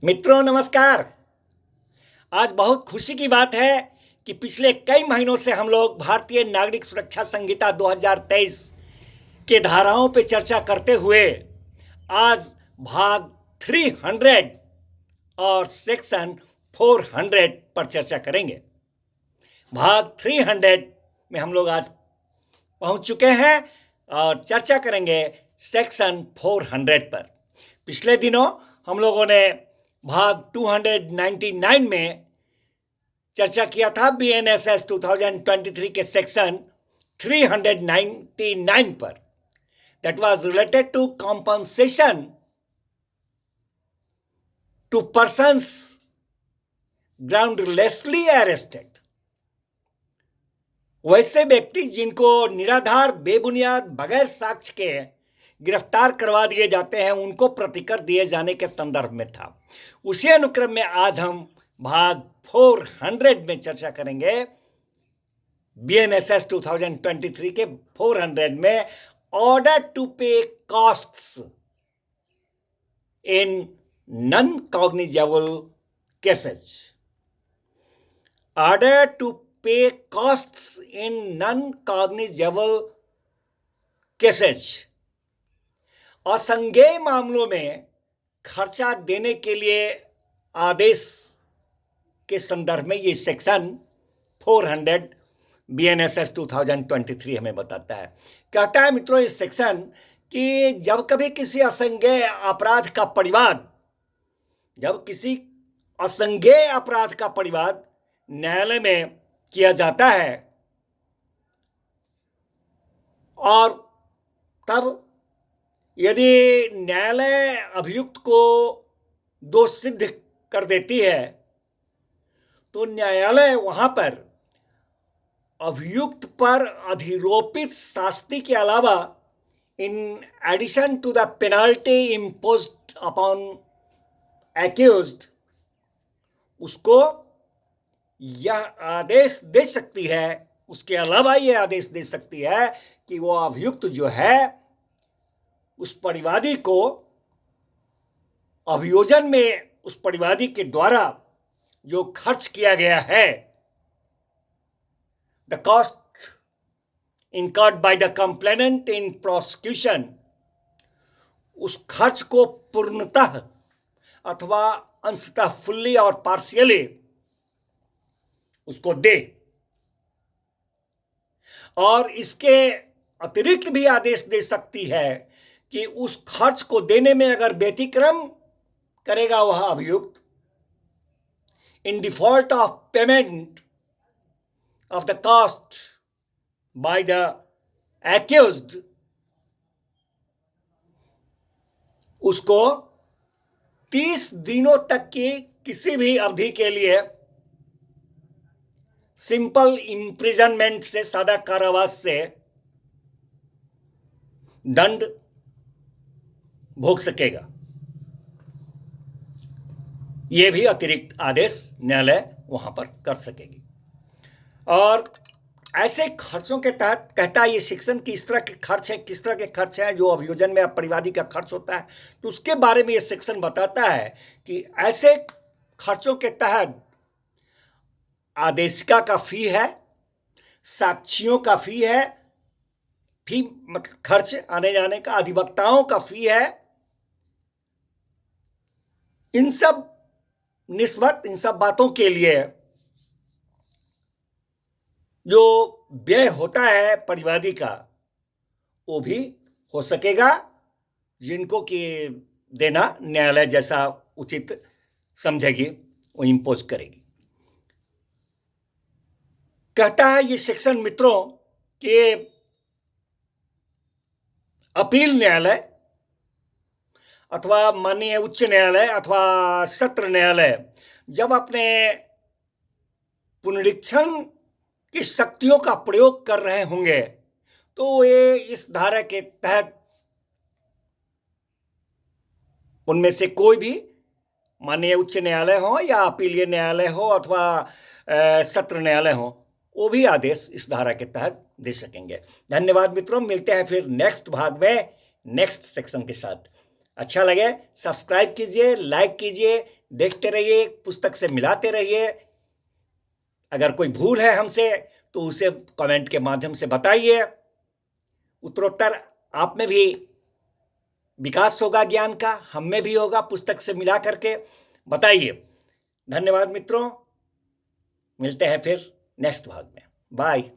मित्रों नमस्कार। आज बहुत खुशी की बात है कि पिछले कई महीनों से हम लोग भारतीय नागरिक सुरक्षा संहिता 2023 के धाराओं पर चर्चा करते हुए आज भाग 300 और सेक्शन 400 पर चर्चा करेंगे। भाग 300 में हम लोग आज पहुंच चुके हैं और चर्चा करेंगे सेक्शन 400 पर। पिछले दिनों हम लोगों ने भाग 299 में चर्चा किया था BNSS 2023 के सेक्शन 399 पर। That was related to compensation to persons groundlessly arrested. वैसे व्यक्ति जिनको निराधार बेबुनियाद बगैर साक्ष्य के गिरफ्तार करवा दिए जाते हैं उनको प्रतिकर दिए जाने के संदर्भ में था। उसी अनुक्रम में आज हम भाग 400 में चर्चा करेंगे BNSS 2023 के 400 में order to pay costs in non cognizable cases. Order to pay costs in non cognizable cases. असंज्ञेय मामलों में खर्चा देने के लिए आदेश के संदर्भ में ये सेक्शन 400 BNSS 2023 हमें बताता है। कहता है मित्रों इस सेक्शन कि जब कभी किसी असंज्ञेय अपराध का परिवाद न्यायालय में किया जाता है और तब यदि न्यायालय अभियुक्त को दोष सिद्ध कर देती है तो न्यायालय वहां पर अभियुक्त पर अधिरोपित शास्ति के अलावा in addition to the penalty imposed upon accused उसको यह आदेश दे सकती है, उसके अलावा यह आदेश दे सकती है कि वो अभियुक्त जो है उस परिवादी को अभियोजन में उस परिवादी के द्वारा जो खर्च किया गया है, the cost incurred by the complainant in prosecution, उस खर्च को पूर्णतः अथवा अंशतः फुल्ली और पार्शियली उसको दे। और इसके अतिरिक्त भी आदेश दे सकती है कि उस खर्च को देने में अगर व्यतिक्रम करेगा वह अभियुक्त, in default of payment of the cost by the accused, उसको 30 दिनों तक की किसी भी अवधि के लिए सिंपल इंप्रिजनमेंट से, सादा कारावास से दंड भोग सकेगा। यह भी अतिरिक्त आदेश न्यायालय वहां पर कर सकेगी। और ऐसे खर्चों के तहत कहता है ये सेक्शन कि इस तरह के खर्च है, किस तरह के खर्च है जो अभियोजन में परिवादी का खर्च होता है, तो उसके बारे में ये सेक्शन बताता है कि ऐसे खर्चों के तहत आदेशिका का फी है, साक्षियों का फी है, फी मतलब खर्च आने जाने का, अधिवक्ताओं का फी है, इन सब निस्बत, इन सब बातों के लिए जो व्यय होता है परिवादी का वो भी हो सकेगा, जिनको कि देना न्यायालय जैसा उचित समझेगी वो इम्पोज करेगी। कहता है ये सेक्शन मित्रों कि अपील न्यायालय अथवा माननीय उच्च न्यायालय अथवा सत्र न्यायालय जब अपने पुनरीक्षण की शक्तियों का प्रयोग कर रहे होंगे तो ये इस धारा के तहत उनमें से कोई भी माननीय उच्च न्यायालय हो या अपीलीय न्यायालय हो अथवा सत्र न्यायालय हो, वो भी आदेश इस धारा के तहत दे सकेंगे। धन्यवाद मित्रों, मिलते हैं फिर नेक्स्ट भाग में नेक्स्ट सेक्शन के साथ। अच्छा लगे सब्सक्राइब कीजिए, लाइक कीजिए, देखते रहिए, पुस्तक से मिलाते रहिए। अगर कोई भूल है हमसे तो उसे कमेंट के माध्यम से बताइए। उत्तरोत्तर आप में भी विकास होगा, ज्ञान का हम में भी होगा, पुस्तक से मिला करके बताइए। धन्यवाद मित्रों, मिलते हैं फिर नेक्स्ट भाग में। बाय।